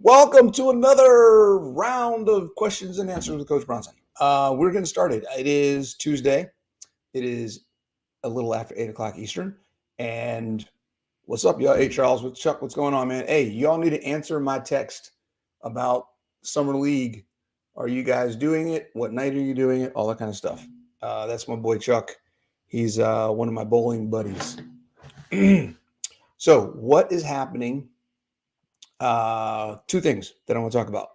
Welcome to another round of questions and answers with Coach Bronson. We're getting started. It is Tuesday. It is a little after 8 o'clock Eastern. And what's up, y'all? Hey, Charles, Chuck, what's going on, man? Hey, y'all need to answer my text about Summer League. Are you guys doing it? What night are you doing it? All that kind of stuff. That's my boy, Chuck. He's one of my bowling buddies. So what is happening? Two things that I want to talk about.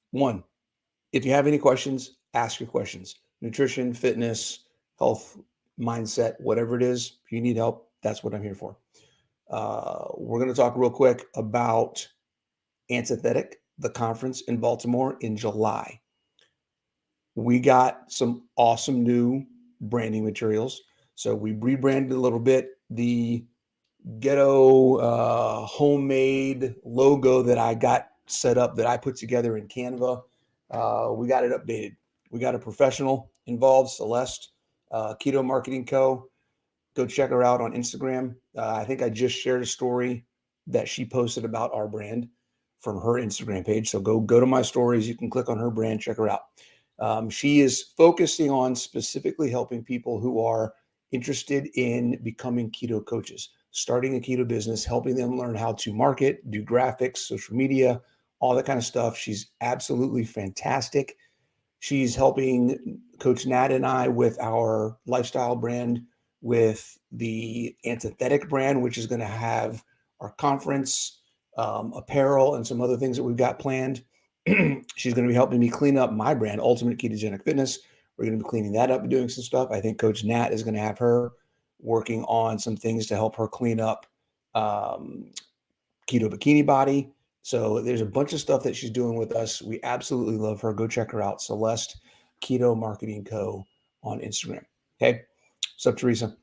One, if you have any questions, ask your questions. Nutrition, fitness, health, mindset, whatever it is, if you need help, that's what I'm here for. We're going to talk real quick about Antithetic, the conference in Baltimore in July. We got some awesome new branding materials. So we rebranded a little bit. The Keto homemade logo that I got set up, that I put together in Canva, we got it updated. We got a professional involved, Celeste, Keto Marketing Co. Go check her out on Instagram. I think I just shared a story that she posted about our brand from her Instagram page. So go to my stories. You can click on her brand, check her out. She is focusing on specifically helping people who are interested in becoming keto coaches, starting a keto business, helping them learn how to market, do graphics, social media, all that kind of stuff. She's absolutely fantastic. She's helping Coach Nat and I with our lifestyle brand, with the Antithetic brand, which is going to have our conference, apparel, and some other things that we've got planned. She's going to be helping me clean up my brand, Ultimate Ketogenic Fitness. We're going to be cleaning that up and doing some stuff. I think Coach Nat is going to have her working on some things to help her clean up Keto Bikini Body. So there's a bunch of stuff that she's doing with us. We absolutely love her. Go check her out, Celeste Keto Marketing Co. on Instagram. Okay. What's up, Teresa?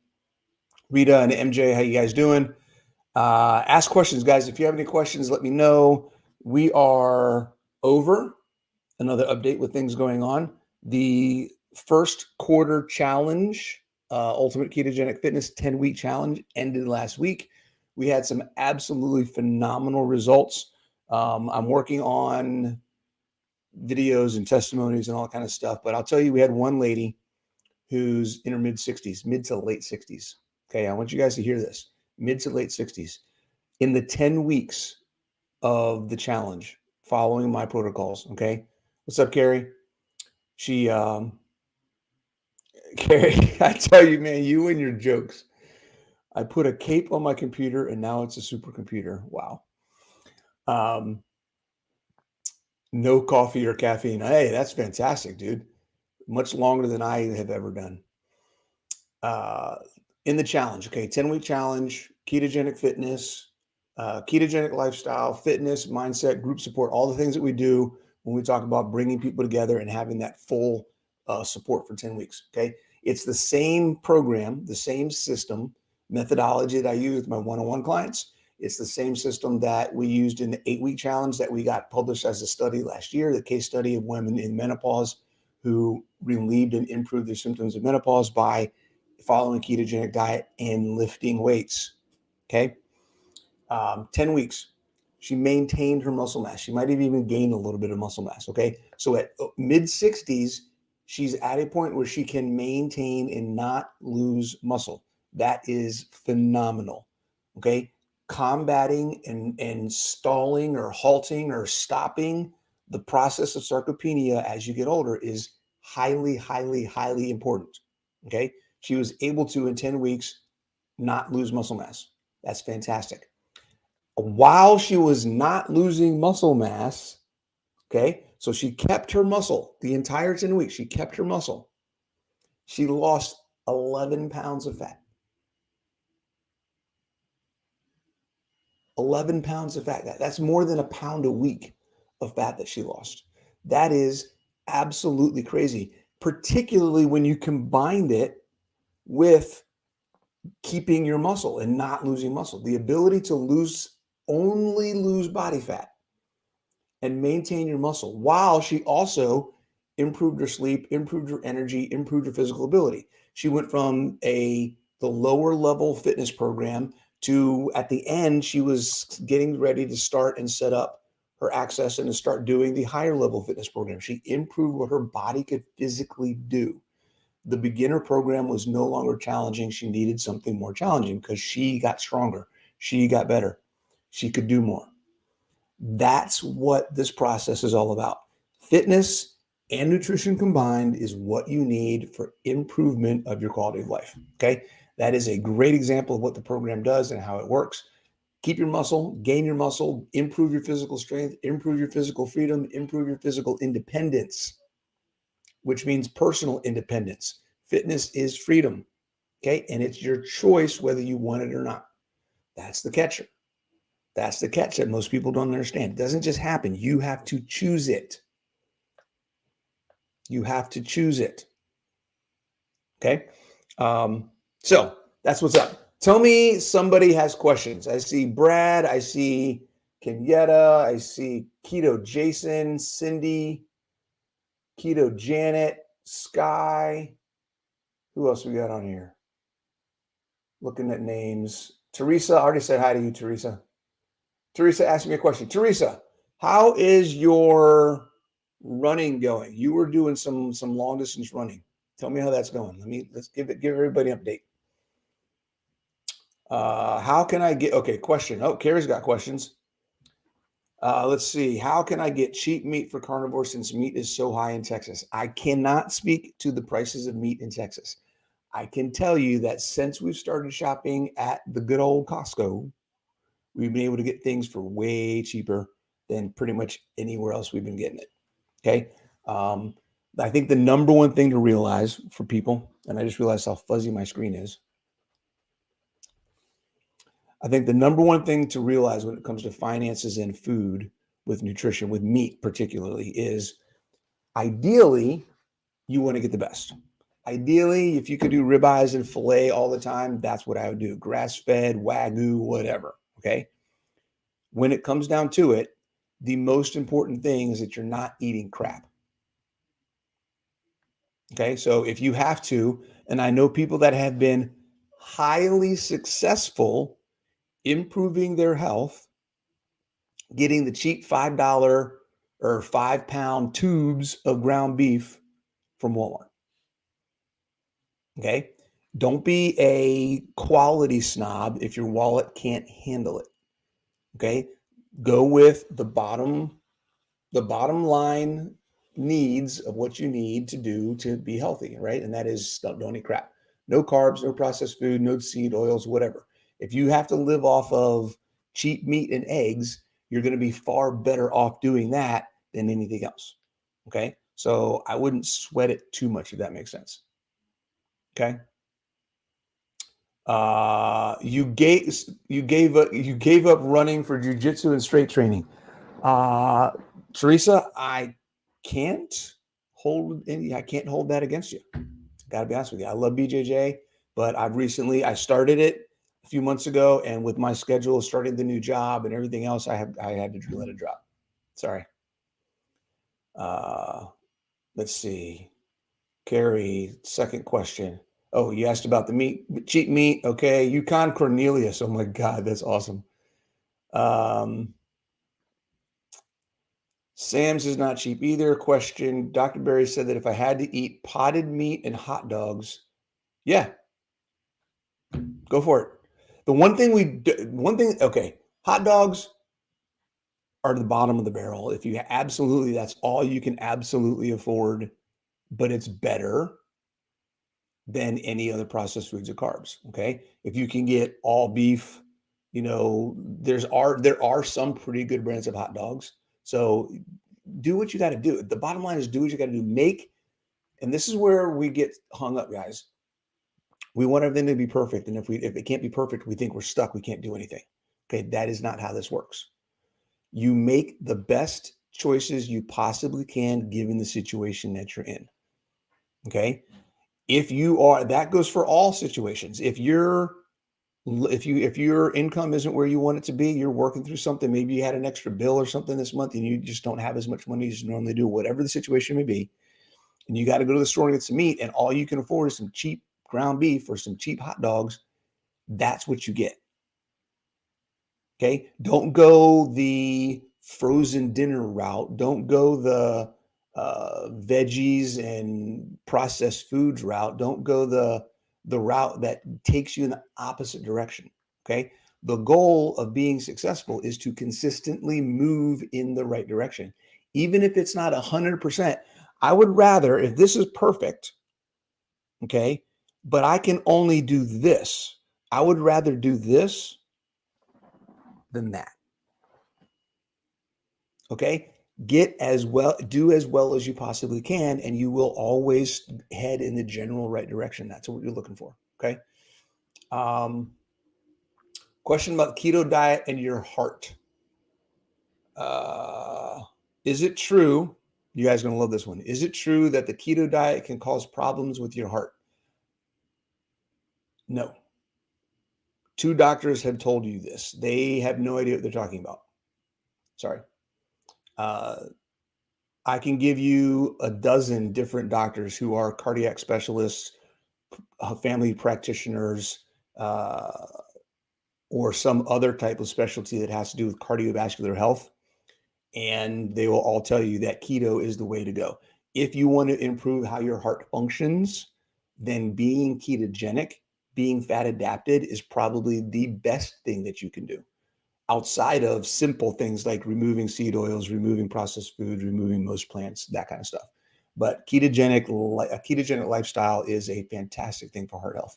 Rita and MJ, how you guys doing? Ask questions, guys. If you have any questions, let me know. We are over. Another update with things going on. The first quarter challenge, Ultimate Ketogenic Fitness 10-week challenge, ended last week. We had some absolutely phenomenal results. I'm working on videos and testimonies and all kind of stuff, but I'll tell you, we had one lady who's in her mid to late 60s. Okay, I want you guys to hear this. Mid to late 60s. In the 10 weeks of the challenge, following my protocols, okay? What's up, Carrie? Carrie, I tell you, man, you and your jokes. I put a cape on my computer and now it's a supercomputer. Wow. No coffee or caffeine. Hey, that's fantastic, dude. Much longer than I have ever done. In the challenge, okay, 10-week challenge, ketogenic fitness, ketogenic lifestyle, fitness, mindset, group support, all the things that we do when we talk about bringing people together and having that full support for 10 weeks, okay? It's the same program, the same system, methodology that I use with my one-on-one clients. It's the same system that we used in the 8-week challenge that we got published as a study last year, the case study of women in menopause who relieved and improved their symptoms of menopause by following a ketogenic diet and lifting weights, okay? 10 weeks. She maintained her muscle mass. She might have even gained a little bit of muscle mass, okay? So at mid 60s, she's at a point where she can maintain and not lose muscle. That is phenomenal, okay? Combating and stalling or halting or stopping the process of sarcopenia as you get older is highly, highly, highly important, okay? She was able to, in 10 weeks, not lose muscle mass. That's fantastic. While she was not losing muscle mass, okay, so she kept her muscle the entire 10 weeks. She kept her muscle. She lost 11 pounds of fat. 11 pounds of fat. That's more than a pound a week of fat that she lost. That is absolutely crazy, particularly when you combined it with keeping your muscle and not losing muscle. The ability to only lose body fat and maintain your muscle while she also improved her sleep, improved her energy, improved her physical ability. She went from the lower level fitness program to, at the end, she was getting ready to start and set up her access and to start doing the higher level fitness program. She improved what her body could physically do. The beginner program was no longer challenging. She needed something more challenging because she got stronger. She got better. She could do more. That's what this process is all about. Fitness and nutrition combined is what you need for improvement of your quality of life. Okay. That is a great example of what the program does and how it works. Keep your muscle, gain your muscle, improve your physical strength, improve your physical freedom, improve your physical independence, which means personal independence. Fitness is freedom. Okay. And it's your choice whether you want it or not. That's the catcher. That's the catch that most people don't understand. It doesn't just happen. You have to choose it. You have to choose it. Okay. So that's what's up. Tell me somebody has questions. I see Brad. I see Kenyetta. I see Keto Jason, Cindy, Keto Janet, Sky. Who else we got on here? Looking at names. Teresa. I already said hi to you, Teresa. Teresa asked me a question. Teresa, how is your running going? You were doing some long distance running. Tell me how that's going. Let's give everybody an update. How can I get, okay, question. Oh, Carrie's got questions. Let's see. How can I get cheap meat for carnivore since meat is so high in Texas? I cannot speak to the prices of meat in Texas. I can tell you that since we've started shopping at the good old Costco, we've been able to get things for way cheaper than pretty much anywhere else we've been getting it. Okay. I think the number one thing to realize for people, and I just realized how fuzzy my screen is. I think the number one thing to realize when it comes to finances and food with nutrition, with meat particularly, is ideally you want to get the best. Ideally, if you could do ribeyes and filet all the time, that's what I would do. Grass-fed, Wagyu, whatever. Okay. When it comes down to it, the most important thing is that you're not eating crap. Okay. So if you have to, and I know people that have been highly successful improving their health, getting the cheap $5 or 5-pound tubes of ground beef from Walmart. Okay. Don't be a quality snob if your wallet can't handle it. Okay. Go with the bottom line needs of what you need to do to be healthy, right? And that is don't eat crap. No carbs, no processed food, no seed oils, whatever. If you have to live off of cheap meat and eggs, you're going to be far better off doing that than anything else. Okay. So I wouldn't sweat it too much, if that makes sense. Okay. You gave up running for jujitsu and straight training. Teresa, I can't hold that against you. Gotta be honest with you. I love BJJ, but I started it a few months ago, and with my schedule starting the new job and everything else, I had to let it drop. Sorry. Let's see. Carrie, second question. Oh, you asked about the meat, cheap meat. Okay. Yukon Cornelius. Oh my God, that's awesome. Sam's is not cheap either. Question. Dr. Berry said that if I had to eat potted meat and hot dogs, yeah, go for it. The one thing, okay, hot dogs are the bottom of the barrel. If you absolutely, that's all you can absolutely afford, but it's better than any other processed foods or carbs. Okay. If you can get all beef, there are some pretty good brands of hot dogs. So do what you got to do. The bottom line is do what you got to do. And this is where we get hung up, guys. We want everything to be perfect. And if it can't be perfect, we think we're stuck. We can't do anything. Okay. That is not how this works. You make the best choices you possibly can given the situation that you're in. Okay. That goes for all situations. If your income isn't where you want it to be, you're working through something, maybe you had an extra bill or something this month and you just don't have as much money as you normally do, whatever the situation may be, and you got to go to the store and get some meat and all you can afford is some cheap ground beef or some cheap hot dogs, that's what you get. Okay. Don't go the frozen dinner route. Don't go the veggies and processed foods route. Don't go the route that takes you in the opposite direction. Okay. The goal of being successful is to consistently move in the right direction. Even if it's not 100%, I would rather, if this is perfect, okay, but I can only do this, I would rather do this than that. Okay. Do as well as you possibly can, and you will always head in the general right direction. That's what you're looking for. Okay. Um, Question about the keto diet and your heart. Uh, is it true? You guys are going to love this one. Is it true that the keto diet can cause problems with your heart? No. 2 doctors have told you this. They have no idea what they're talking about. Sorry. Uh, I can give you a dozen different doctors who are cardiac specialists, family practitioners, uh, or some other type of specialty that has to do with cardiovascular health. And they will all tell you that keto is the way to go. If you want to improve how your heart functions, then being ketogenic, being fat adapted is probably the best thing that you can do outside of simple things like removing seed oils, removing processed foods, removing most plants, that kind of stuff. But a ketogenic lifestyle is a fantastic thing for heart health.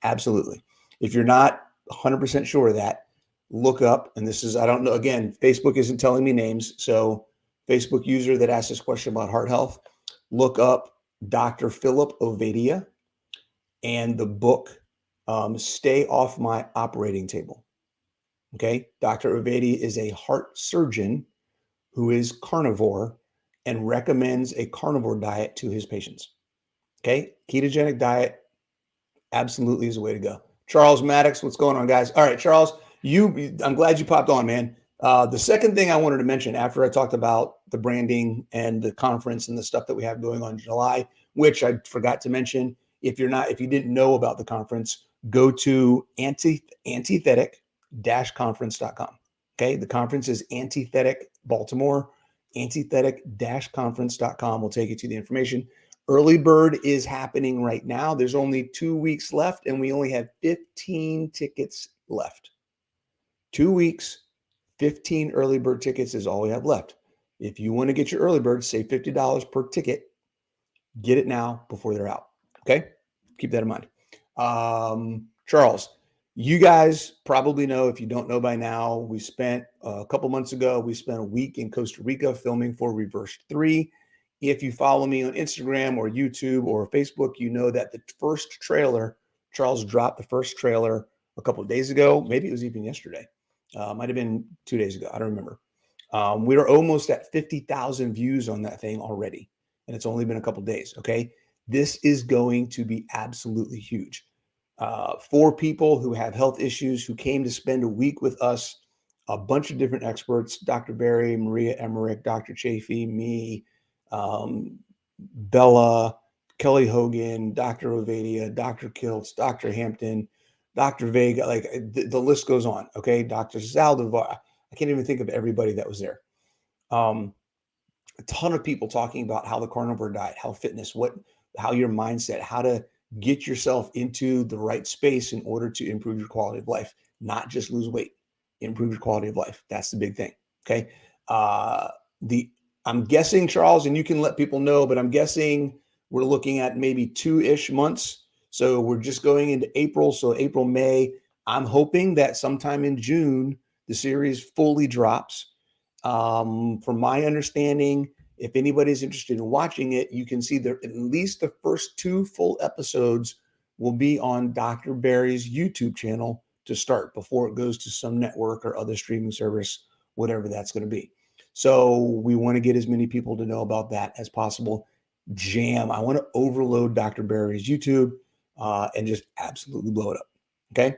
Absolutely. If you're not 100% sure of that, look up, and this is, I don't know, again, Facebook isn't telling me names. So, Facebook user that asked this question about heart health, look up Dr. Philip Ovadia and the book, Stay Off My Operating Table. Okay. Dr. Ovadia is a heart surgeon who is carnivore and recommends a carnivore diet to his patients. Okay. Ketogenic diet absolutely is a way to go. Charles Maddox, what's going on, guys? All right, Charles, I'm glad you popped on, man. The second thing I wanted to mention after I talked about the branding and the conference and the stuff that we have going on in July, which I forgot to mention, if you didn't know about the conference, go to antithetic-conference.com. Okay, the conference is Antithetic Baltimore. Antithetic-conference.com will take you to the information. Early bird is happening right now. There's only 2 weeks left, and we only have 15 tickets left. 2 weeks, 15 early bird tickets is all we have left. If you want to get your early bird, save $50 per ticket. Get it now before they're out. Okay? Keep that in mind. Charles, you guys probably know, if you don't know by now, we spent a couple months ago, we spent a week in Costa Rica filming for Reverse 3. If you follow me on Instagram or YouTube or Facebook, you know that the first trailer, Charles dropped the first trailer a couple of days ago. Maybe it was even yesterday. Might have been 2 days ago. I don't remember. We are almost at 50,000 views on that thing already, and it's only been a couple of days. Okay. This is going to be absolutely huge. 4 people who have health issues who came to spend a week with us, a bunch of different experts, Dr. Barry, Maria Emmerich, Dr. Chafee, me, Bella, Kelly Hogan, Dr. Ovadia, Dr. Kiltz, Dr. Hampton, Dr. Vega, like the list goes on. Okay. Dr. Zaldivar. I can't even think of everybody that was there. A ton of people talking about how the carnivore diet, how fitness, how your mindset, how to get yourself into the right space in order to improve your quality of life, not just lose weight, improve your quality of life. That's the big thing. Okay. I'm guessing, Charles, and you can let people know, but I'm guessing we're looking at maybe 2-ish months. So we're just going into April. So April, May, I'm hoping that sometime in June, the series fully drops. From my understanding, if anybody's interested in watching it, you can see that at least the first 2 full episodes will be on Dr. Barry's YouTube channel to start before it goes to some network or other streaming service, whatever that's going to be. So we want to get as many people to know about that as possible. I want to overload Dr. Barry's YouTube and just absolutely blow it up. Okay.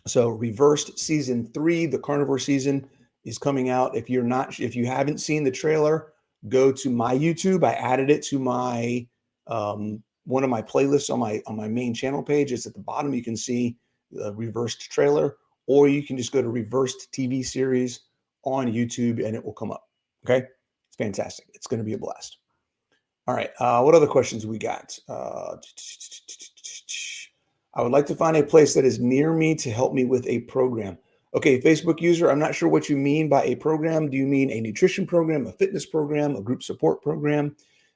So Reversed season 3, the carnivore season, is coming out. If you haven't seen the trailer, go to my YouTube. I added it to my one of my playlists on my main channel page. It's at the bottom. You can see the Reversed trailer, or you can just go to Reversed TV series on YouTube and it will come up. Okay. It's fantastic. It's going to be a blast. All right. What other questions we got? I would like to find a place that is near me to help me with a program. Okay, Facebook user, I'm not sure what you mean by a program. Do you mean a nutrition program, a fitness program, a group support program?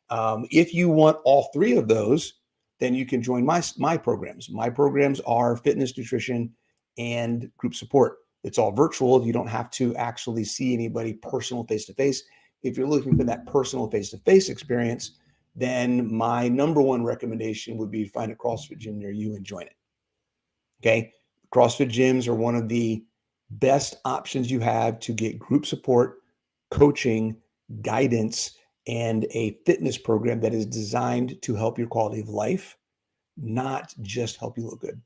If you want all three of those, then you can join my programs. My programs are fitness, nutrition, and group support. It's all virtual. You don't have to actually see anybody personal face-to-face. If you're looking for that personal face-to-face experience, then my number one recommendation would be to find a CrossFit gym near you and join it. Okay. CrossFit gyms are one of the best options you have to get group support, coaching, guidance, and a fitness program that is designed to help your quality of life, not just help you look good.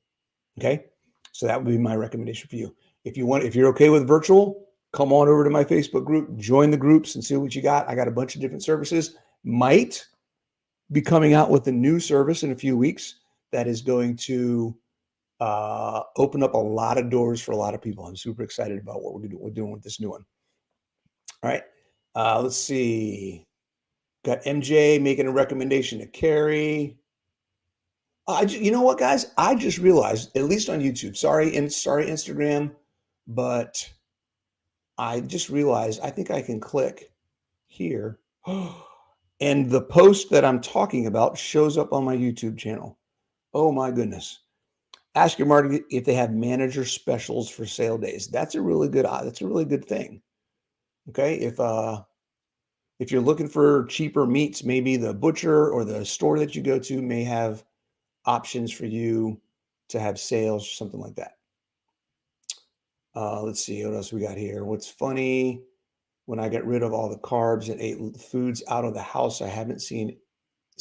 Okay. So that would be my recommendation for you. If you're okay with virtual, come on over to my Facebook group, join the groups and see what you got. I got a bunch of different services. Might be coming out with a new service in a few weeks that is going to open up a lot of doors for a lot of people. I'm super excited about what we're doing with this new one. All right. Let's see. Got MJ making a recommendation to Carrie. You know what, guys? I just realized, at least on YouTube, sorry, Instagram, but I just realized I think I can click here. And the post that I'm talking about shows up on my YouTube channel. Oh my goodness. Ask your market if they have manager specials for sale days. That's a really good thing. Okay. If you're looking for cheaper meats, maybe the butcher or the store that you go to may have options for you to have sales or something like that. Let's see what else we got here. What's funny, when I get rid of all the carbs and ate foods out of the house, I haven't seen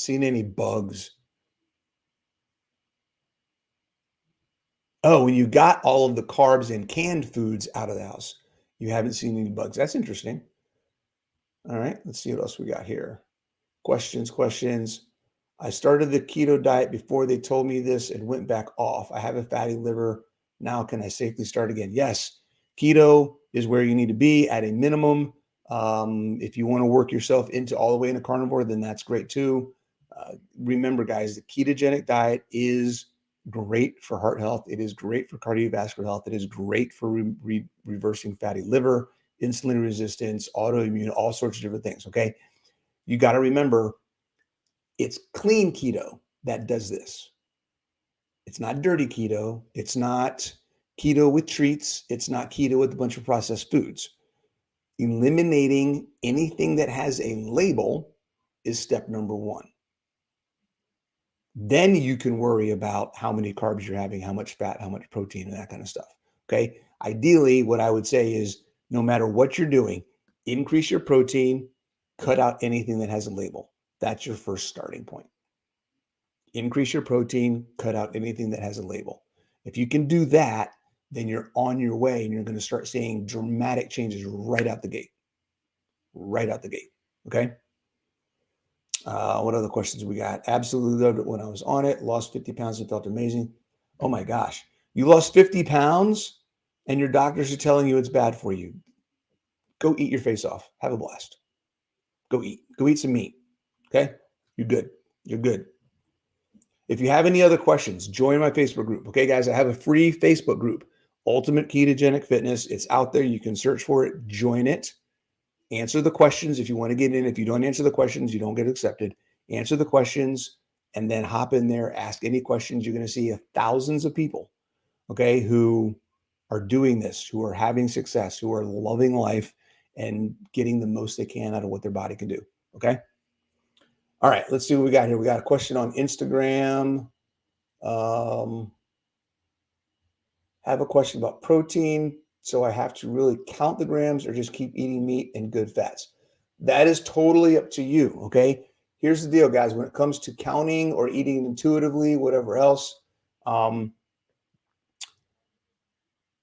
any bugs. Oh, when you got all of the carbs and canned foods out of the house, you haven't seen any bugs. That's interesting. All right, let's see what else we got here. Questions. I started the keto diet before they told me this and went back off. I have a fatty liver. Now, can I safely start again? Yes, keto is where you need to be at a minimum. If you want to work yourself into all the way into carnivore, then that's great too. Remember, guys, the ketogenic diet is great for heart health. It is great for cardiovascular health. It is great for reversing fatty liver, insulin resistance, autoimmune, all sorts of different things. Okay. You got to remember, it's clean keto that does this. It's not dirty keto. It's not keto with treats. It's not keto with a bunch of processed foods. Eliminating anything that has a label is step number one. Then you can worry about how many carbs you're having, how much fat, how much protein, and that kind of stuff. Okay. Ideally, what I would say is no matter what you're doing, increase your protein, cut out anything that has a label. That's your first starting point. Increase your protein, cut out anything that has a label. If you can do that, then you're on your way and you're going to start seeing dramatic changes right out the gate. Right out the gate. Okay. What other questions we got? Absolutely loved it when I was on it. Lost 50 pounds and felt amazing. Oh my gosh. You lost 50 pounds and your doctors are telling you it's bad for you. Go eat your face off. Have a blast. Go eat. Go eat some meat. Okay. You're good. You're good. If you have any other questions, join my Facebook group. Okay, guys, I have a free Facebook group, Ultimate Ketogenic Fitness. It's out there. You can search for it. Join it. Answer the questions if you want to get in. If you don't answer the questions, you don't get accepted. Answer the questions and then hop in there. Ask any questions. You're going to see thousands of people, okay, who are doing this, who are having success, who are loving life and getting the most they can out of what their body can do. Okay. All right, let's see what we got here. We got a question on Instagram. Have a question about protein. So I have to really count the grams or just keep eating meat and good fats. That is totally up to you. Okay. Here's the deal, guys. When it comes to counting or eating intuitively, whatever else,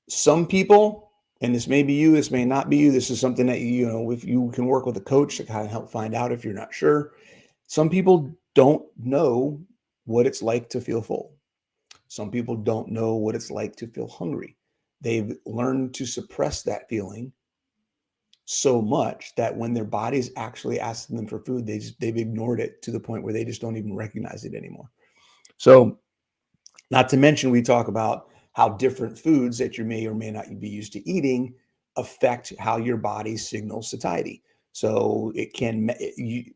some people, and this may be you, this may not be you. This is something that, if you can work with a coach to kind of help find out if you're not sure. Some people don't know what it's like to feel full. Some people don't know what it's like to feel hungry. They've learned to suppress that feeling so much that when their body's actually asking them for food, they've ignored it to the point where they just don't even recognize it anymore. So, not to mention, we talk about how different foods that you may or may not be used to eating affect how your body signals satiety. So it can,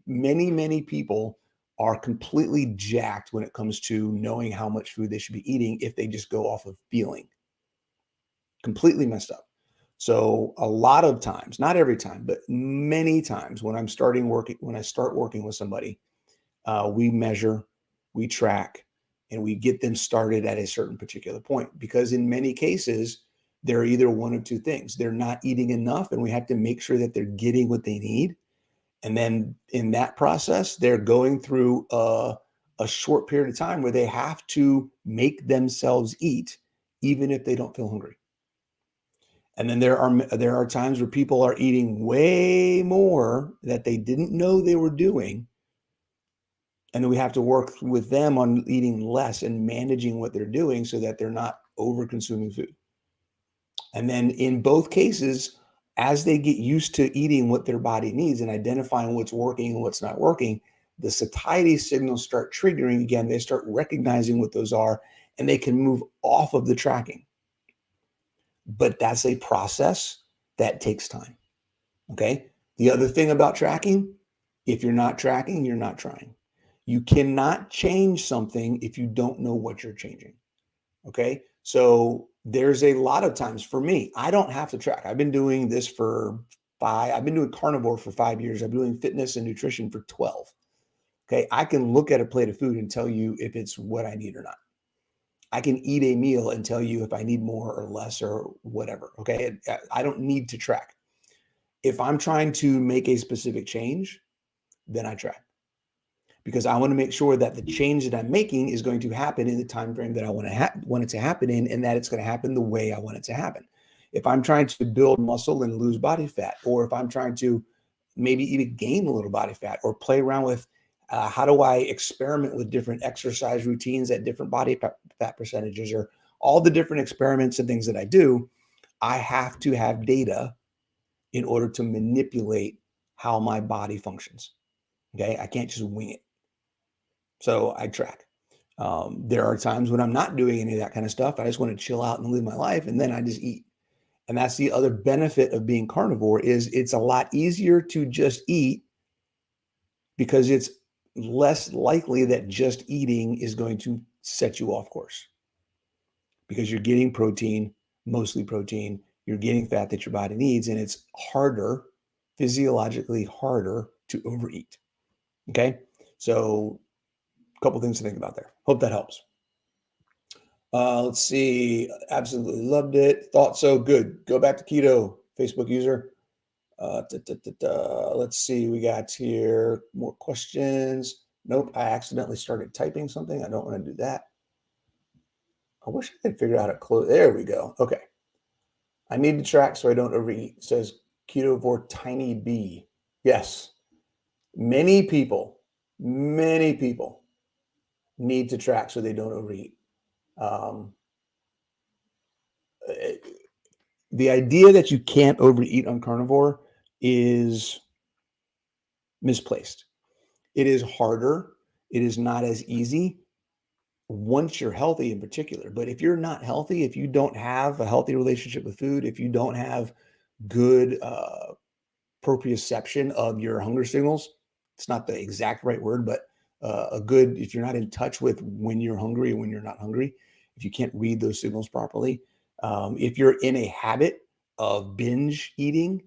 many people are completely jacked when it comes to knowing how much food they should be eating if they just go off of feeling. Completely messed up. So a lot of times, not every time, but many times when I start working with somebody, we measure, we track, and we get them started at a certain particular point. Because in many cases, they're either one of two things. They're not eating enough, and we have to make sure that they're getting what they need. And then in that process, they're going through a short period of time where they have to make themselves eat, even if they don't feel hungry. And then there are times where people are eating way more that they didn't know they were doing, and then we have to work with them on eating less and managing what they're doing so that they're not over consuming food. And then in both cases, as they get used to eating what their body needs and identifying what's working and what's not working, the satiety signals start triggering again. They start recognizing what those are, and they can move off of the tracking. But that's a process that takes time. Okay. The other thing about tracking, if you're not tracking, you're not trying. You cannot change something if you don't know what you're changing. Okay. So there's a lot of times for me, I don't have to track. I've been doing this I've been doing carnivore for 5 years. I've been doing fitness and nutrition for 12. Okay. I can look at a plate of food and tell you if it's what I need or not. I can eat a meal and tell you if I need more or less or whatever. Okay. I don't need to track. If I'm trying to make a specific change, then I track, because I want to make sure that the change that I'm making is going to happen in the time frame that I want it to happen in, and that it's going to happen the way I want it to happen. If I'm trying to build muscle and lose body fat, or if I'm trying to maybe even gain a little body fat, or play around with how do I experiment with different exercise routines at different body fat percentages, or all the different experiments and things that I do, I have to have data in order to manipulate how my body functions. Okay. I can't just wing it. So I track. There are times when I'm not doing any of that kind of stuff. I just want to chill out and live my life, and then I just eat. And that's the other benefit of being carnivore, is it's a lot easier to just eat, because it's less likely that just eating is going to set you off course, because you're getting protein, mostly protein, you're getting fat that your body needs, and it's harder, physiologically harder to overeat. Okay. So a couple things to think about there. Hope that helps. Let's see. Absolutely loved it. Thought so. Good. Go back to keto. Facebook user. Let's see. We got here more questions. Nope. I accidentally started typing something. I don't want to do that. I wish I could figure out how to close. There we go. Okay. I need to track so I don't overeat. It says ketovore tiny b. Yes. Many people need to track so they don't overeat. Um, the idea that you can't overeat on carnivore is misplaced. It is harder. It is not as easy once you're healthy in particular. But if you're not healthy, if you don't have a healthy relationship with food, if you don't have good proprioception of your hunger signals, it's not the exact right word, but if you're not in touch with when you're hungry and when you're not hungry, if you can't read those signals properly, if you're in a habit of binge eating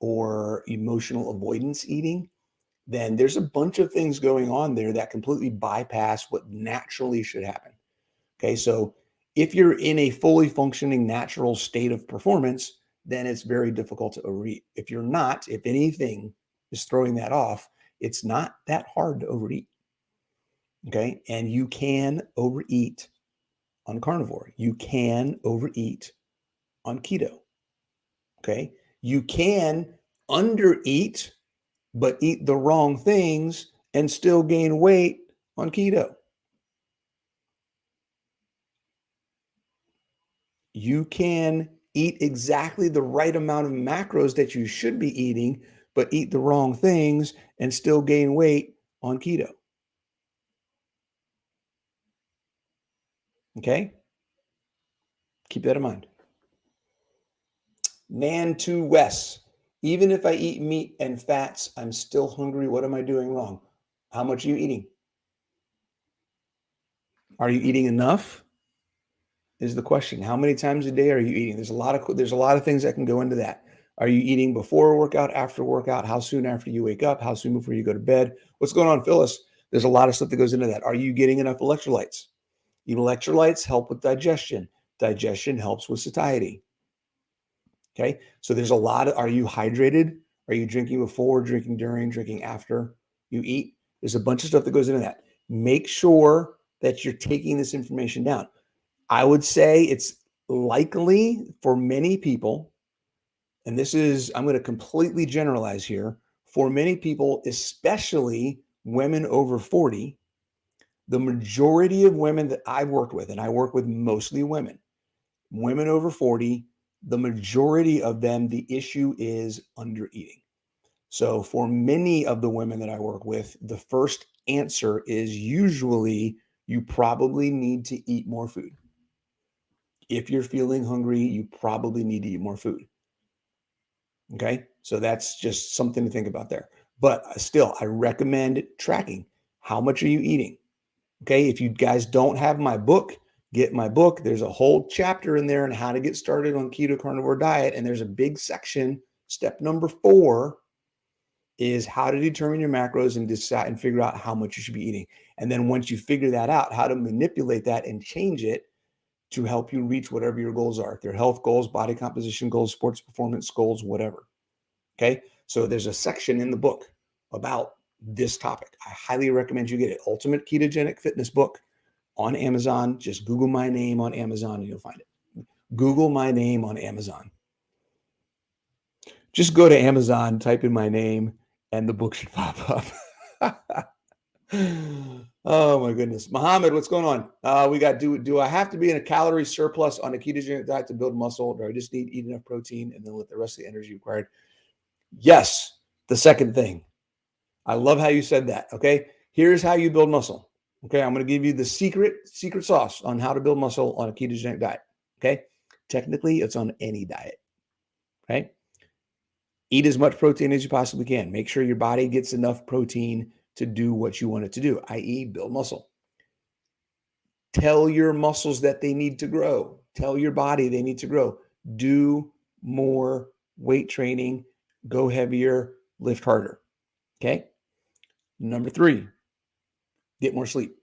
or emotional avoidance eating, then there's a bunch of things going on there that completely bypass what naturally should happen. Okay, so if you're in a fully functioning natural state of performance, then it's very difficult to overeat. If you're not, if anything is throwing that off, it's not that hard to overeat. Okay, and you can overeat on carnivore. You can overeat on keto. Okay, you can undereat, but eat the wrong things and still gain weight on keto. You can eat exactly the right amount of macros that you should be eating, but eat the wrong things and still gain weight on keto. Okay? Keep that in mind. Nan 2 West. Even if I eat meat and fats, I'm still hungry. What am I doing wrong? How much are you eating? Are you eating enough? Is the question. How many times a day are you eating? There's a lot of things that can go into that. Are you eating before a workout, after a workout? How soon after you wake up? How soon before you go to bed? What's going on, Phyllis? There's a lot of stuff that goes into that. Are you getting enough electrolytes? Electrolytes help with digestion. Digestion helps with satiety. Okay. So there's a lot of, are you hydrated? Are you drinking before, drinking during, drinking after you eat? There's a bunch of stuff that goes into that. Make sure that you're taking this information down. I would say it's likely for many people, and this is, I'm going to completely generalize here, for many people, especially women over 40, the majority of women that I've worked with, and I work with mostly women over 40, the majority of them, the issue is under eating. So for many of the women that I work with, the first answer is usually you probably need to eat more food. If you're feeling hungry, you probably need to eat more food. Okay. So that's just something to think about there. But still, I recommend tracking. How much are you eating? Okay. If you guys don't have my book, get my book. There's a whole chapter in there on how to get started on keto carnivore diet. And there's a big section. Step number 4 is how to determine your macros and decide and figure out how much you should be eating. And then once you figure that out, how to manipulate that and change it to help you reach whatever your goals are. If they're health goals, body composition goals, sports performance goals, whatever. Okay. So there's a section in the book about this topic. I highly recommend you get it. Ultimate Ketogenic Fitness Book on Amazon. Just Google my name on Amazon and you'll find it. Google my name on Amazon. Just go to Amazon, type in my name, and the book should pop up. Oh my goodness. Mohammed, what's going on? We got, do I have to be in a calorie surplus on a ketogenic diet to build muscle, or I just need to eat enough protein and then let the rest of the energy required? Yes. The second thing. I love how you said that. Okay. Here's how you build muscle. Okay. I'm going to give you the secret sauce on how to build muscle on a ketogenic diet. Okay. Technically, it's on any diet. Okay. Eat as much protein as you possibly can. Make sure your body gets enough protein to do what you want it to do, i.e., build muscle. Tell your muscles that they need to grow. Tell your body they need to grow. Do more weight training. Go heavier. Lift harder. Okay. Number 3, get more sleep.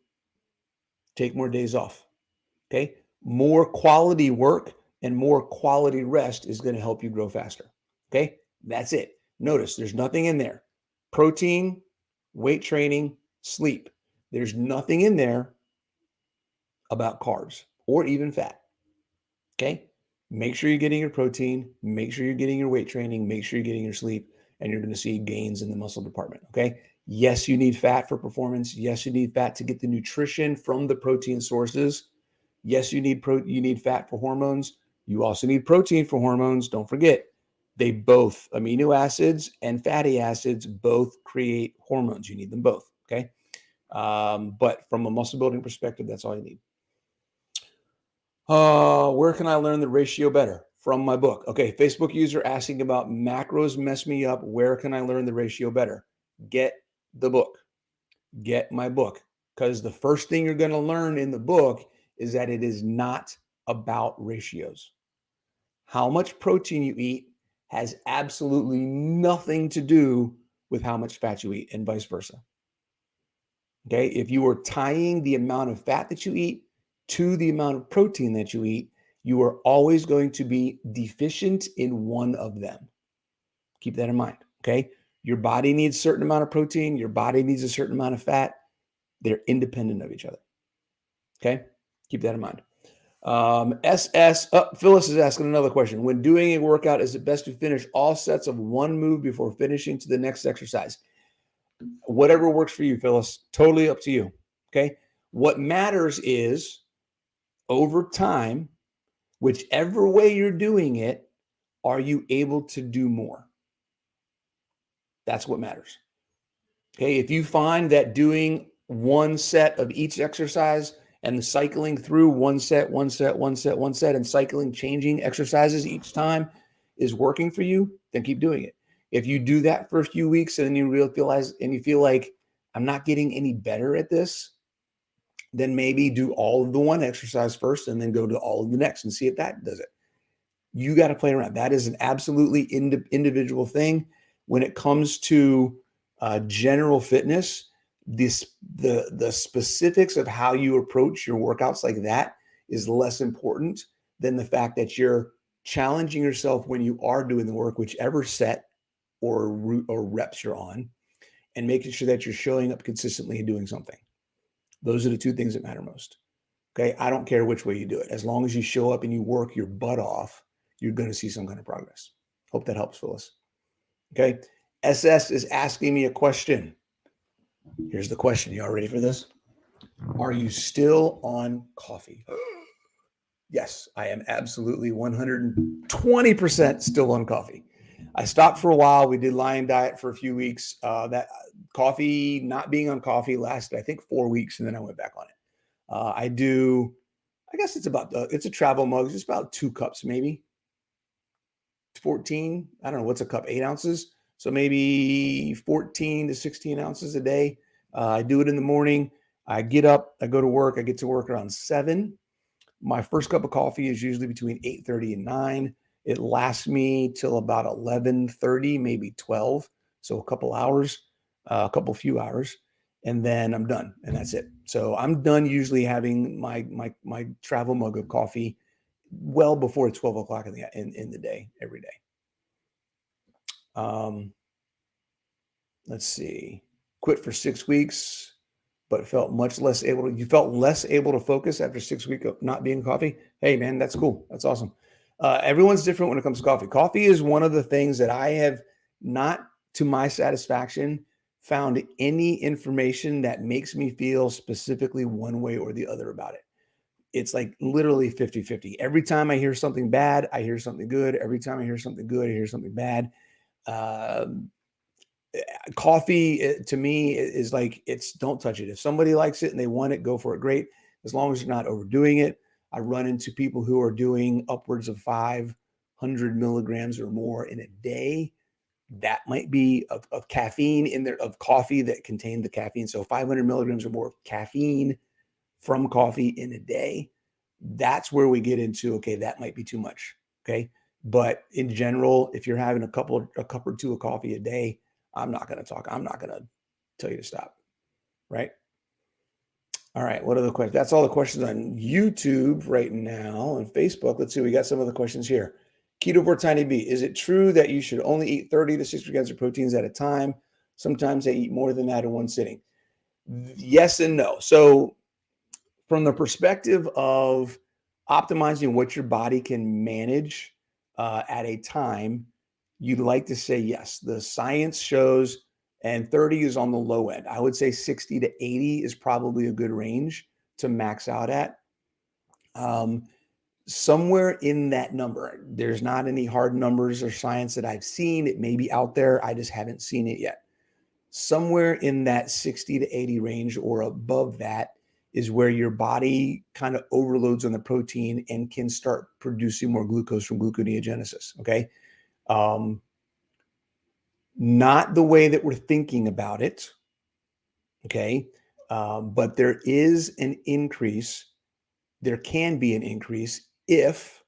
Take more days off. Okay. More quality work and more quality rest is going to help you grow faster. Okay. That's it. Notice there's nothing in there. Protein, weight training, sleep. There's nothing in there about carbs or even fat. Okay. Make sure you're getting your protein, make sure you're getting your weight training, make sure you're getting your sleep, and you're going to see gains in the muscle department. Okay. Yes, you need fat for performance. Yes, you need fat to get the nutrition from the protein sources. Yes, you need fat for hormones. You also need protein for hormones. Don't forget, they both, amino acids and fatty acids, both create hormones. You need them both. Okay. But from a muscle building perspective, that's all you need. Where can I learn the ratio better? From my book. Okay, Facebook user asking about macros mess me up. Where can I learn the ratio better? Get the book. Get my book. Because the first thing you're going to learn in the book is that it is not about ratios. How much protein you eat has absolutely nothing to do with how much fat you eat, and vice versa. Okay, if you are tying the amount of fat that you eat to the amount of protein that you eat, you are always going to be deficient in one of them. Keep that in mind. Okay, your body needs a certain amount of protein, your body needs a certain amount of fat. They're independent of each other. Okay, keep that in mind. Phyllis is asking another question. When doing a workout, is it best to finish all sets of one move before finishing to the next exercise? Whatever works for you, Phyllis. Totally up to you. Okay. What matters is over time, Whichever way you're doing it, are you able to do more? That's what matters. Okay, if you find that doing one set of each exercise and cycling through one set, and cycling, changing exercises each time is working for you, then keep doing it. If you do that for a few weeks and then you realize and you feel like I'm not getting any better at this, then maybe do all of the one exercise first and then go to all of the next and see if that does it. You got to play around. That is an absolutely individual thing. When it comes to general fitness, the specifics of how you approach your workouts like that is less important than the fact that you're challenging yourself when you are doing the work, whichever set or reps you're on, and making sure that you're showing up consistently and doing something. Those are the two things that matter most. Okay, I don't care which way you do it. As long as you show up and you work your butt off, you're going to see some kind of progress. Hope that helps, Phyllis. Okay, SS is asking me a question. Here's the question. You all ready for this? Are you still on coffee? Yes, I am absolutely 120% still on coffee. I stopped for a while. We did lion diet for a few weeks. That coffee, not being on coffee, lasted, I think, 4 weeks, and then I went back on it. I guess it's a travel mug. It's about 2 cups, maybe 14. I don't know. What's a cup? 8 ounces. So maybe 14 to 16 ounces a day. I do it in the morning. I get up, I go to work. I get to work around 7. My first cup of coffee is usually between 8:30 and 9. It lasts me till about 11:30, maybe 12. So a few hours, and then I'm done, and that's it. So I'm done usually having my travel mug of coffee well before 12 o'clock in the day, every day. Let's see. Quit for 6 weeks, but felt less able to focus after 6 weeks of not being coffee. Hey, man, that's cool. That's awesome. Everyone's different when it comes to coffee. Coffee is one of the things that I have, not to my satisfaction, found any information that makes me feel specifically one way or the other about it. It's like literally 50-50. Every time I hear something bad, I hear something good. Every time I hear something good, I hear something bad. Coffee, to me, is like, don't touch it. If somebody likes it and they want it, go for it. Great. As long as you're not overdoing it. I run into people who are doing upwards of 500 milligrams or more in a day. That might be of caffeine in there, of coffee that contain the caffeine. So 500 milligrams or more of caffeine from coffee in a day. That's where we get into, okay, that might be too much. Okay. But in general, if you're having a cup or two of coffee a day, I'm not going to tell you to stop. Right. All right. What are the questions? That's all the questions on YouTube right now. On Facebook, let's see. We got some of the questions here. Ketovore Tiny B. Is it true that you should only eat 30 to 60 grams of proteins at a time? Sometimes I eat more than that in one sitting. Yes and no. So from the perspective of optimizing what your body can manage at a time, you'd like to say yes. The science shows, and 30 is on the low end. I would say 60 to 80 is probably a good range to max out at. Somewhere in that number. There's not any hard numbers or science that I've seen. It may be out there. I just haven't seen it yet. Somewhere in that 60 to 80 range or above that is where your body kind of overloads on the protein and can start producing more glucose from gluconeogenesis. Okay. Not the way that we're thinking about it. Okay. But there is an increase. There can be an increase if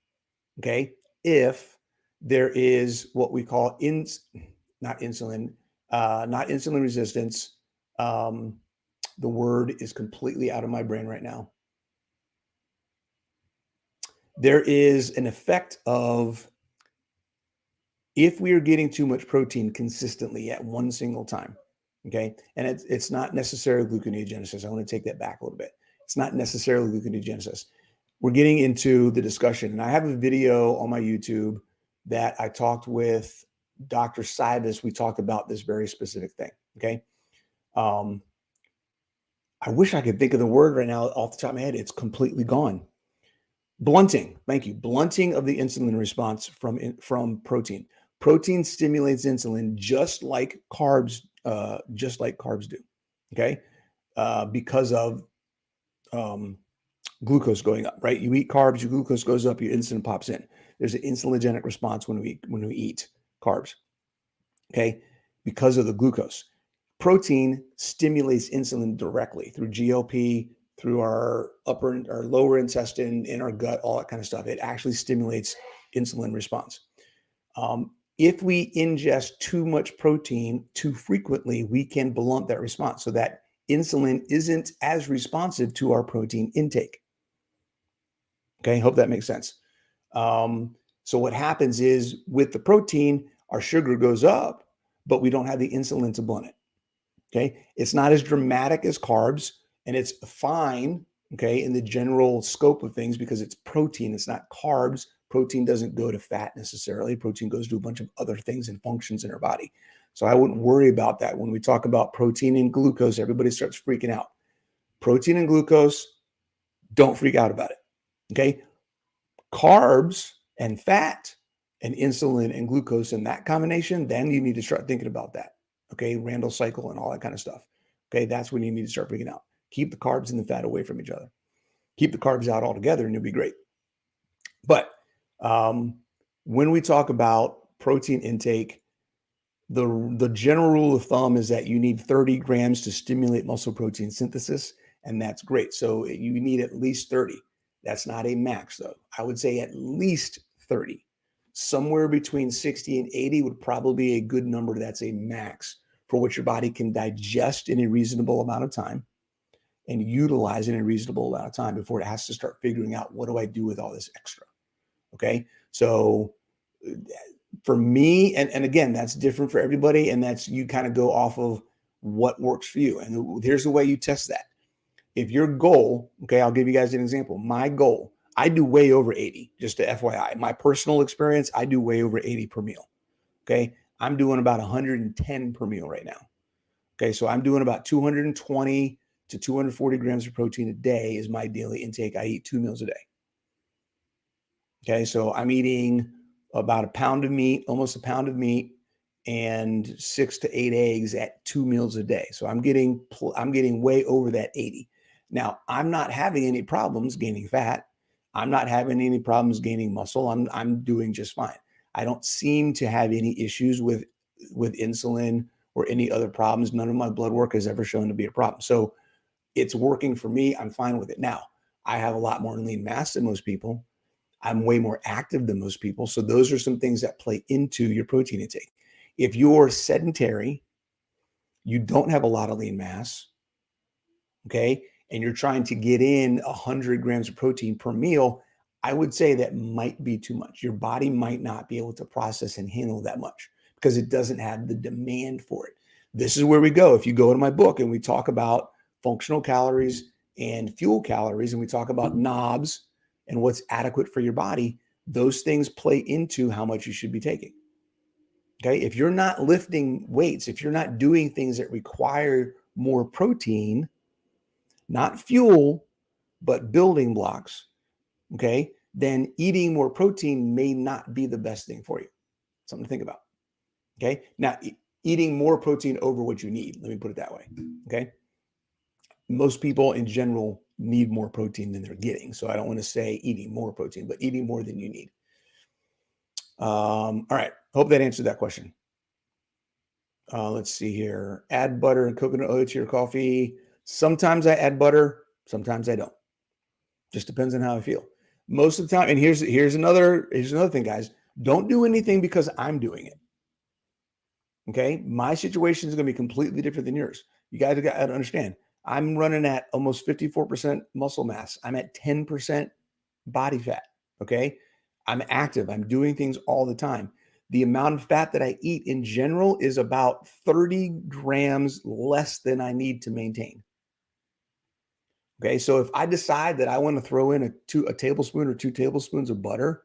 there is what we call not insulin resistance. The word is completely out of my brain right now. There is an effect of, if we are getting too much protein consistently at one single time, okay, and it's not necessarily gluconeogenesis. I want to take that back a little bit. It's not necessarily gluconeogenesis. We're getting into the discussion, and I have a video on my YouTube that I talked with Dr. Sybis. We talked about this very specific thing. Okay. I wish I could think of the word right now off the top of my head. It's completely gone. Blunting, thank you. Blunting of the insulin response from protein. Protein stimulates insulin just like carbs do. Okay, because of glucose going up. Right, you eat carbs, your glucose goes up, your insulin pops in. There's an insulinogenic response when we eat carbs. Okay, because of the glucose. Protein stimulates insulin directly through GLP, through our lower intestine, in our gut, all that kind of stuff. It actually stimulates insulin response. If we ingest too much protein too frequently, we can blunt that response so that insulin isn't as responsive to our protein intake. Okay, hope that makes sense. So what happens is with the protein, our sugar goes up, but we don't have the insulin to blunt it. Okay, it's not as dramatic as carbs, and it's fine, okay, in the general scope of things because it's protein, it's not carbs. Protein doesn't go to fat necessarily. Protein goes to a bunch of other things and functions in our body. So I wouldn't worry about that. When we talk about protein and glucose, everybody starts freaking out. Protein and glucose, don't freak out about it. Okay, carbs and fat and insulin and glucose in that combination, then you need to start thinking about that. Okay, Randall cycle and all that kind of stuff. Okay, that's when you need to start freaking out. Keep the carbs and the fat away from each other. Keep the carbs out altogether and you'll be great. But when we talk about protein intake, the general rule of thumb is that you need 30 grams to stimulate muscle protein synthesis, and that's great. So you need at least 30. That's not a max, though. I would say at least 30. Somewhere between 60 and 80 would probably be a good number. That's a max for what your body can digest in a reasonable amount of time and utilize in a reasonable amount of time before it has to start figuring out, what do I do with all this extra? Okay, so for me, and again, that's different for everybody, and that's, you kind of go off of what works for you. And here's the way you test that. If your goal, okay, I'll give you guys an example. My goal, I do way over 80, just to FYI. My personal experience, I do way over 80 per meal. Okay, I'm doing about 110 per meal right now. Okay, so I'm doing about 220 to 240 grams of protein a day is my daily intake. I eat 2 meals a day. Okay, so I'm eating about a pound of meat, almost a pound of meat, and 6 to 8 eggs at 2 meals a day. So I'm getting way over that 80. Now, I'm not having any problems gaining fat. I'm not having any problems gaining muscle. I'm doing just fine. I don't seem to have any issues with insulin or any other problems. None of my blood work has ever shown to be a problem. So it's working for me. I'm fine with it. Now, I have a lot more lean mass than most people. I'm way more active than most people. So those are some things that play into your protein intake. If you're sedentary, you don't have a lot of lean mass, okay, and you're trying to get in 100 grams of protein per meal, I would say that might be too much. Your body might not be able to process and handle that much because it doesn't have the demand for it. This is where we go. If you go to my book and we talk about functional calories and fuel calories, and we talk about knobs and what's adequate for your body, those things play into how much you should be taking. Okay. If you're not lifting weights, if you're not doing things that require more protein, not fuel, but building blocks, okay, then eating more protein may not be the best thing for you. Something to think about. Okay. Now, eating more protein over what you need, let me put it that way. Okay. Most people in general need more protein than they're getting. So I don't want to say eating more protein, but eating more than you need. All right. Hope that answered that question. Let's see here. Add butter and coconut oil to your coffee. Sometimes I add butter. Sometimes I don't. Just depends on how I feel. Most of the time, and here's another thing, guys. Don't do anything because I'm doing it. Okay. My situation is going to be completely different than yours. You guys got to understand. I'm running at almost 54% muscle mass. I'm at 10% body fat. Okay. I'm active. I'm doing things all the time. The amount of fat that I eat in general is about 30 grams less than I need to maintain. Okay. So if I decide that I want to throw in a tablespoon or 2 tablespoons of butter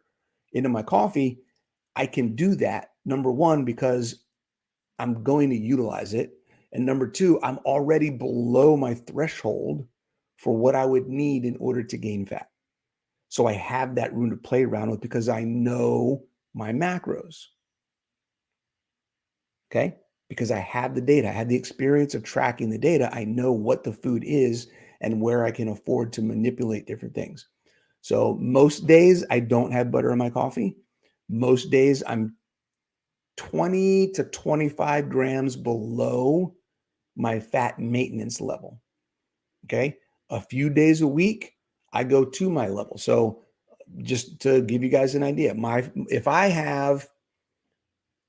into my coffee, I can do that. Number one, because I'm going to utilize it. And number two, I'm already below my threshold for what I would need in order to gain fat. So I have that room to play around with because I know my macros. Okay. Because I have the data, I have the experience of tracking the data. I know what the food is and where I can afford to manipulate different things. So most days I don't have butter in my coffee. Most days I'm 20 to 25 grams below my fat maintenance level. Okay. A few days a week, I go to my level. So just to give you guys an idea, if I have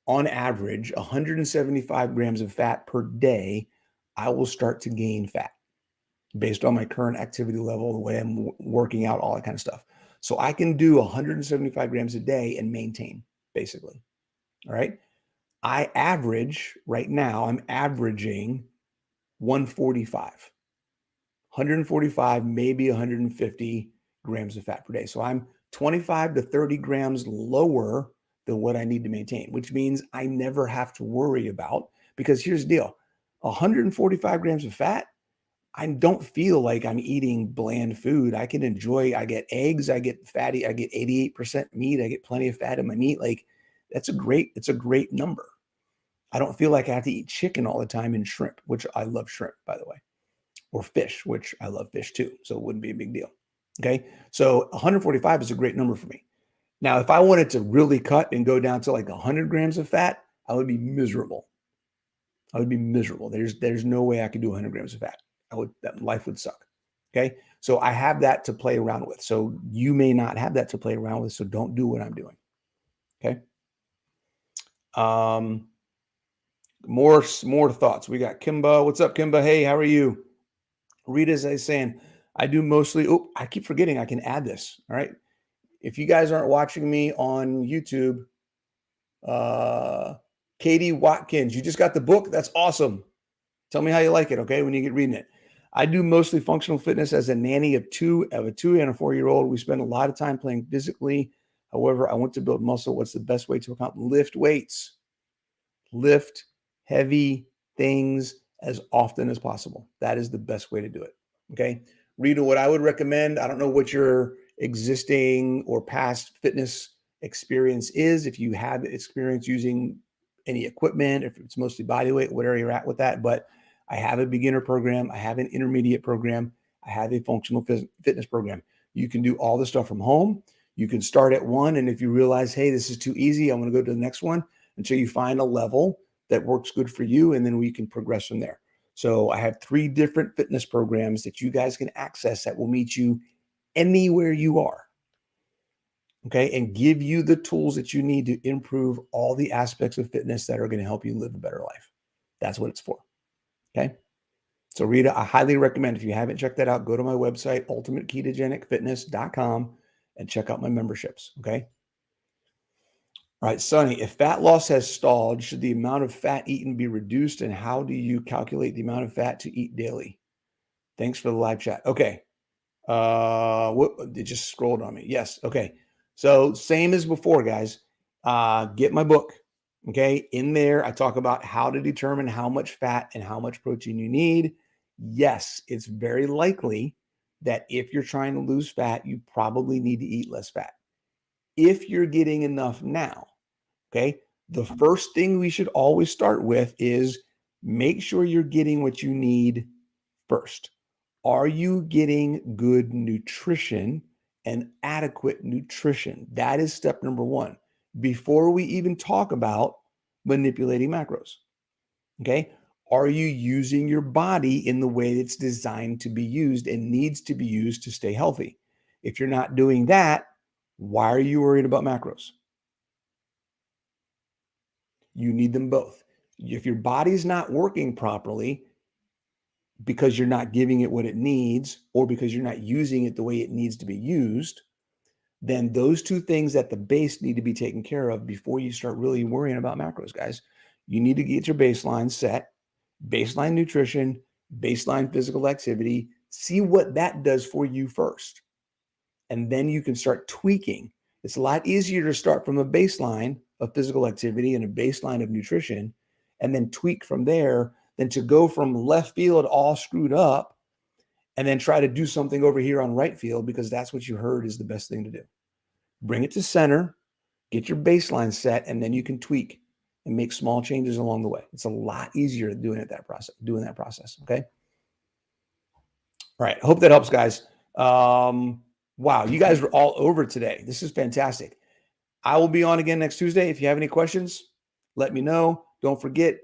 on average 175 grams of fat per day, I will start to gain fat based on my current activity level, the way I'm working out, all that kind of stuff. So I can do 175 grams a day and maintain, basically. All right. I average right now, I'm averaging 145, 145, maybe 150 grams of fat per day. So I'm 25 to 30 grams lower than what I need to maintain, which means I never have to worry about, because here's the deal, 145 grams of fat, I don't feel like I'm eating bland food. I can enjoy, I get eggs, I get fatty, I get 88% meat, I get plenty of fat in my meat. Like it's a great number. I don't feel like I have to eat chicken all the time and shrimp, which I love shrimp, by the way, or fish, which I love fish too. So it wouldn't be a big deal. Okay. So 145 is a great number for me. Now, if I wanted to really cut and go down to like 100 grams of fat, I would be miserable. I would be miserable. There's no way I could do 100 grams of fat. That life would suck. Okay. So I have that to play around with. So you may not have that to play around with. So don't do what I'm doing. Okay. More thoughts. We got Kimba. What's up, Kimba? Hey, how are you? Rita's saying, I do mostly, I keep forgetting I can add this. All right. If you guys aren't watching me on YouTube, Katie Watkins, you just got the book. That's awesome. Tell me how you like it, okay, when you get reading it. I do mostly functional fitness as a nanny of a 2 and a 4-year-old. We spend a lot of time playing physically. However, I want to build muscle. What's the best way to accomplish? Lift weights. Lift heavy things as often as possible. That is the best way to do it, okay? Rita, what I would recommend, I don't know what your existing or past fitness experience is, if you have experience using any equipment, if it's mostly body weight, whatever you're at with that, but I have a beginner program, I have an intermediate program, I have a functional fitness program. You can do all the stuff from home. You can start at one, and if you realize, hey, this is too easy, I'm going to go to the next one until you find a level that works good for you, and then we can progress from there. So I have 3 different fitness programs that you guys can access that will meet you anywhere you are. Okay, and give you the tools that you need to improve all the aspects of fitness that are going to help you live a better life. That's what it's for. Okay. So Rita, I highly recommend, if you haven't checked that out, go to my website, ultimateketogenicfitness.com, and check out my memberships. Okay. All right, Sonny, if fat loss has stalled, should the amount of fat eaten be reduced? And how do you calculate the amount of fat to eat daily? Thanks for the live chat. Okay. It just scrolled on me. Yes. Okay. So same as before, guys. Get my book. Okay. In there, I talk about how to determine how much fat and how much protein you need. Yes, it's very likely that if you're trying to lose fat, you probably need to eat less fat. If you're getting enough now, okay, the first thing we should always start with is make sure you're getting what you need first. Are you getting good nutrition and adequate nutrition? That is step number 1 before we even talk about manipulating macros. Okay. Are you using your body in the way it's designed to be used and needs to be used to stay healthy? If you're not doing that, why are you worried about macros? You need them both. If your body's not working properly because you're not giving it what it needs, or because you're not using it the way it needs to be used, then those 2 things at the base need to be taken care of before you start really worrying about macros, guys. You need to get your baseline set, baseline nutrition, baseline physical activity, see what that does for you first. And then you can start tweaking. It's a lot easier to start from a baseline of physical activity and a baseline of nutrition, and then tweak from there, than to go from left field all screwed up and then try to do something over here on right field because that's what you heard is the best thing to do. Bring it to center, get your baseline set, and then you can tweak and make small changes along the way. It's a lot easier doing that process. Okay. All right. I hope that helps, guys. Wow. You guys were all over today. This is fantastic. I will be on again next Tuesday. If you have any questions, let me know. Don't forget,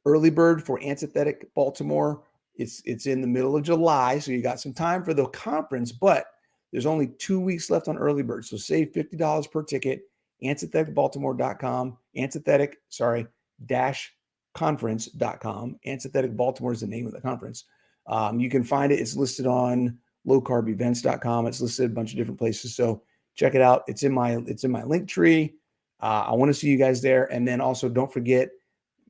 early bird for Antithetic Baltimore. It's in the middle of July, so you got some time for the conference, but there's only 2 weeks left on early bird. So save $50 per ticket. Antitheticbaltimore.com. Dash conference.com. Antithetic Baltimore is the name of the conference. You can find it. It's listed on lowcarbevents.com. It's listed a bunch of different places. So check it out. It's in my link tree. I want to see you guys there. And then also don't forget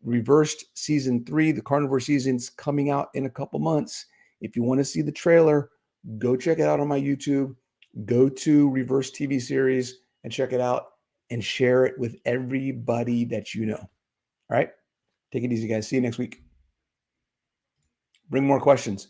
Reversed season 3, the carnivore season's coming out in a couple months. If you want to see the trailer, go check it out on my YouTube. Go to Reverse TV series and check it out and share it with everybody that you know. All right. Take it easy, guys. See you next week. Bring more questions.